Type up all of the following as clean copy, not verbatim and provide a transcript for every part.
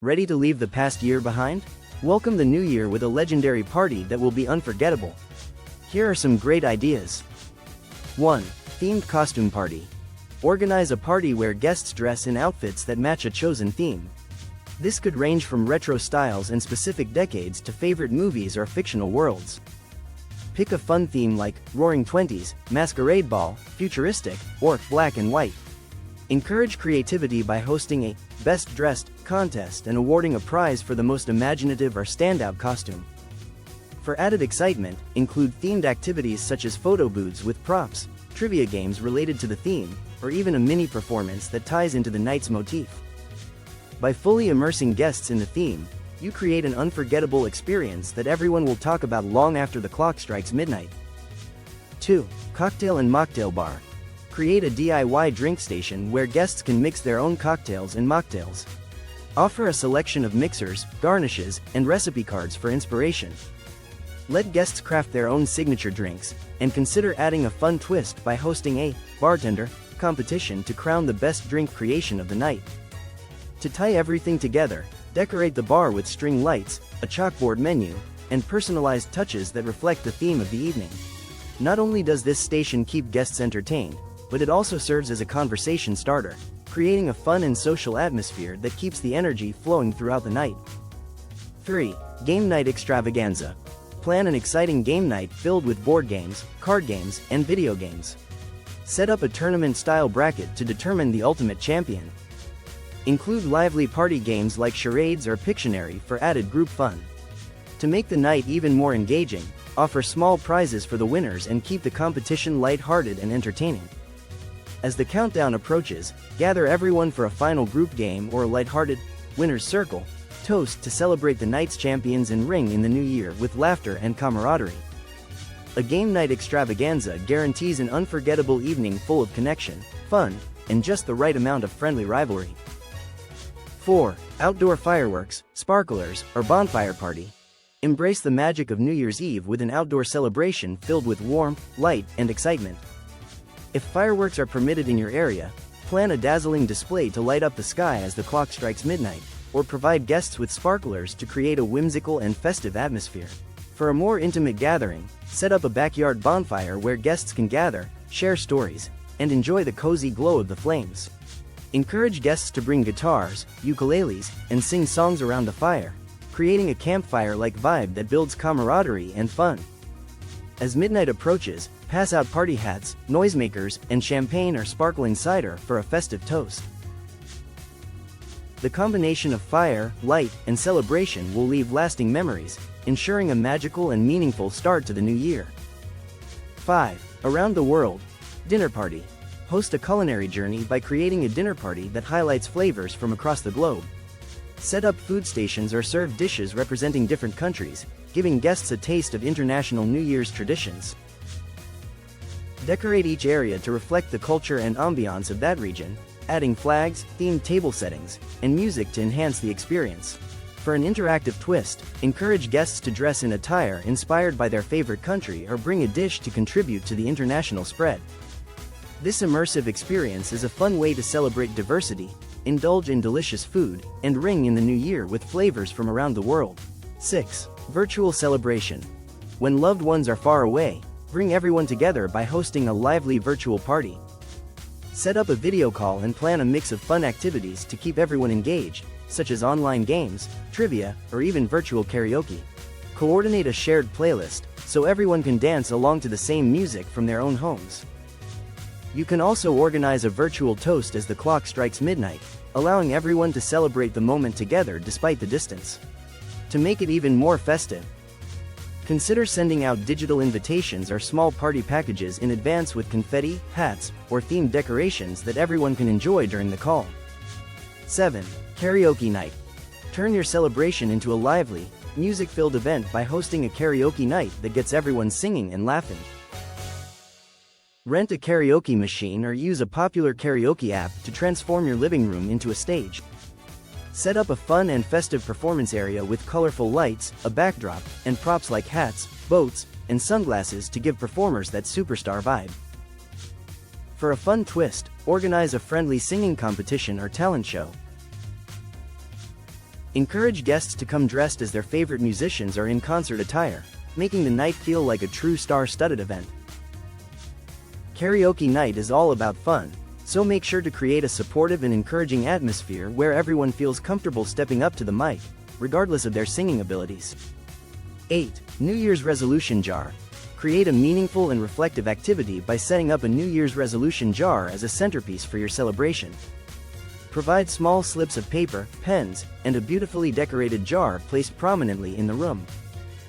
Ready to leave the past year behind? Welcome the new year with a legendary party that will be unforgettable. Here are some great ideas. 1. Themed costume party. Organize a party where guests dress in outfits that match a chosen theme. This could range from retro styles and specific decades to favorite movies or fictional worlds. Pick a fun theme like Roaring Twenties, Masquerade Ball, Futuristic, or Black and White. Encourage creativity by hosting a Best Dressed contest and awarding a prize for the most imaginative or standout costume. For added excitement, include themed activities such as photo booths with props, trivia games related to the theme, or even a mini performance that ties into the night's motif. By fully immersing guests in the theme, you create an unforgettable experience that everyone will talk about long after the clock strikes midnight. 2. Cocktail and Mocktail Bar. Create a DIY drink station where guests can mix their own cocktails and mocktails. Offer a selection of mixers, garnishes, and recipe cards for inspiration. Let guests craft their own signature drinks, and consider adding a fun twist by hosting a bartender competition to crown the best drink creation of the night. To tie everything together, decorate the bar with string lights, a chalkboard menu, and personalized touches that reflect the theme of the evening. Not only does this station keep guests entertained, but it also serves as a conversation starter, creating a fun and social atmosphere that keeps the energy flowing throughout the night. 3. Game Night Extravaganza. Plan an exciting game night filled with board games, card games, and video games. Set up a tournament-style bracket to determine the ultimate champion. Include lively party games like charades or Pictionary for added group fun. To make the night even more engaging, offer small prizes for the winners and keep the competition light-hearted and entertaining. As the countdown approaches, gather everyone for a final group game or a light-hearted winner's circle toast to celebrate the night's champions and ring in the new year with laughter and camaraderie. A game night extravaganza guarantees an unforgettable evening full of connection, fun, and just the right amount of friendly rivalry. 4. Outdoor fireworks, sparklers, or bonfire party. Embrace the magic of New Year's Eve with an outdoor celebration filled with warmth, light, and excitement. If fireworks are permitted in your area, plan a dazzling display to light up the sky as the clock strikes midnight, or provide guests with sparklers to create a whimsical and festive atmosphere. For a more intimate gathering, set up a backyard bonfire where guests can gather, share stories, and enjoy the cozy glow of the flames. Encourage guests to bring guitars, ukuleles, and sing songs around the fire, creating a campfire-like vibe that builds camaraderie and fun. As midnight approaches, pass out party hats, noisemakers, and champagne or sparkling cider for a festive toast. The combination of fire, light, and celebration will leave lasting memories, ensuring a magical and meaningful start to the new year. 5. Around the World. Dinner Party. Host a culinary journey by creating a dinner party that highlights flavors from across the globe. Set up food stations or serve dishes representing different countries, giving guests a taste of international New Year's traditions. Decorate each area to reflect the culture and ambiance of that region, adding flags, themed table settings, and music to enhance the experience. For an interactive twist, encourage guests to dress in attire inspired by their favorite country or bring a dish to contribute to the international spread. This immersive experience is a fun way to celebrate diversity, indulge in delicious food, and ring in the new year with flavors from around the world. 6. Virtual celebration. When loved ones are far away, bring everyone together by hosting a lively virtual party. Set up a video call and plan a mix of fun activities to keep everyone engaged, such as online games, trivia, or even virtual karaoke. Coordinate a shared playlist, so everyone can dance along to the same music from their own homes. You can also organize a virtual toast as the clock strikes midnight, allowing everyone to celebrate the moment together despite the distance. To make it even more festive, consider sending out digital invitations or small party packages in advance with confetti, hats, or themed decorations that everyone can enjoy during the call. 7. Karaoke night. Turn your celebration into a lively, music-filled event by hosting a karaoke night that gets everyone singing and laughing. Rent a karaoke machine or use a popular karaoke app to transform your living room into a stage. Set up a fun and festive performance area with colorful lights, a backdrop, and props like hats, boats, and sunglasses to give performers that superstar vibe. For a fun twist, organize a friendly singing competition or talent show. Encourage guests to come dressed as their favorite musicians or in concert attire, making the night feel like a true star-studded event. Karaoke night is all about fun, so make sure to create a supportive and encouraging atmosphere where everyone feels comfortable stepping up to the mic, regardless of their singing abilities. 8. New Year's Resolution Jar. Create a meaningful and reflective activity by setting up a New Year's resolution jar as a centerpiece for your celebration. Provide small slips of paper, pens, and a beautifully decorated jar placed prominently in the room.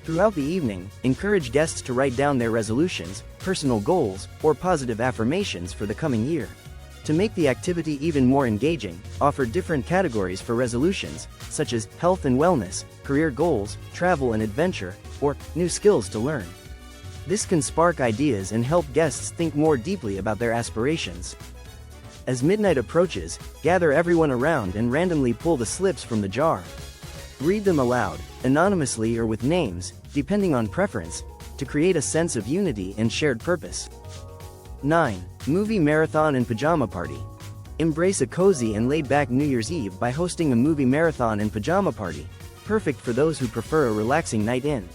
Throughout the evening, encourage guests to write down their resolutions, personal goals, or positive affirmations for the coming year. To make the activity even more engaging, offer different categories for resolutions, such as health and wellness, career goals, travel and adventure, or new skills to learn. This can spark ideas and help guests think more deeply about their aspirations. As midnight approaches, gather everyone around and randomly pull the slips from the jar. Read them aloud, anonymously or with names, depending on preference, to create a sense of unity and shared purpose. 9. Movie Marathon and Pajama Party. Embrace a cozy and laid-back New Year's Eve by hosting a movie marathon and pajama party, perfect for those who prefer a relaxing night in.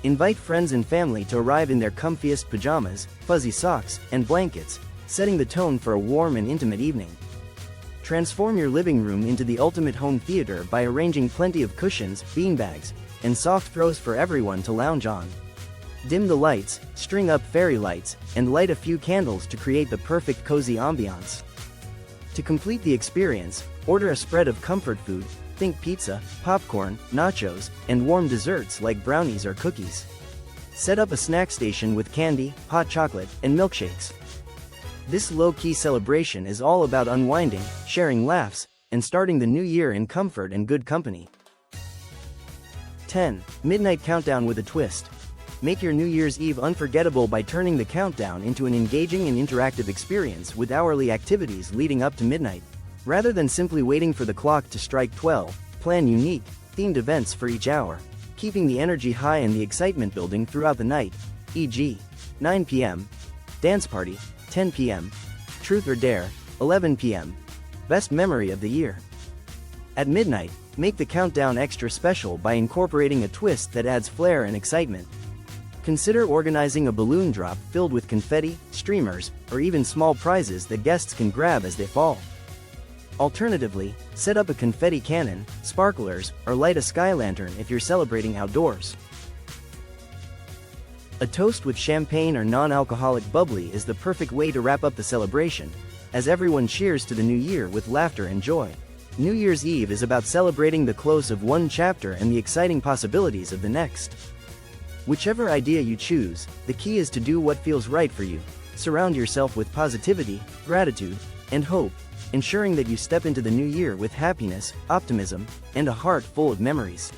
Invite friends and family to arrive in their comfiest pajamas, fuzzy socks, and blankets, setting the tone for a warm and intimate evening. Transform your living room into the ultimate home theater by arranging plenty of cushions, beanbags, and soft throws for everyone to lounge on. Dim the lights, string up fairy lights, and light a few candles to create the perfect cozy ambiance. To complete the experience, order a spread of comfort food, think pizza, popcorn, nachos, and warm desserts like brownies or cookies. Set up a snack station with candy, hot chocolate, and milkshakes. This low-key celebration is all about unwinding, sharing laughs, and starting the new year in comfort and good company. 10. Midnight Countdown with a Twist. Make your New Year's Eve unforgettable by turning the countdown into an engaging and interactive experience with hourly activities leading up to midnight. Rather than simply waiting for the clock to strike 12, plan unique, themed events for each hour, keeping the energy high and the excitement building throughout the night, e.g., 9 p.m., Dance Party, 10 p.m., Truth or Dare, 11 p.m., Best Memory of the Year. At midnight, make the countdown extra special by incorporating a twist that adds flair and excitement. Consider organizing a balloon drop filled with confetti, streamers, or even small prizes that guests can grab as they fall. Alternatively, set up a confetti cannon, sparklers, or light a sky lantern if you're celebrating outdoors. A toast with champagne or non-alcoholic bubbly is the perfect way to wrap up the celebration, as everyone cheers to the new year with laughter and joy. New Year's Eve is about celebrating the close of one chapter and the exciting possibilities of the next. Whichever idea you choose, the key is to do what feels right for you. Surround yourself with positivity, gratitude, and hope, ensuring that you step into the new year with happiness, optimism, and a heart full of memories.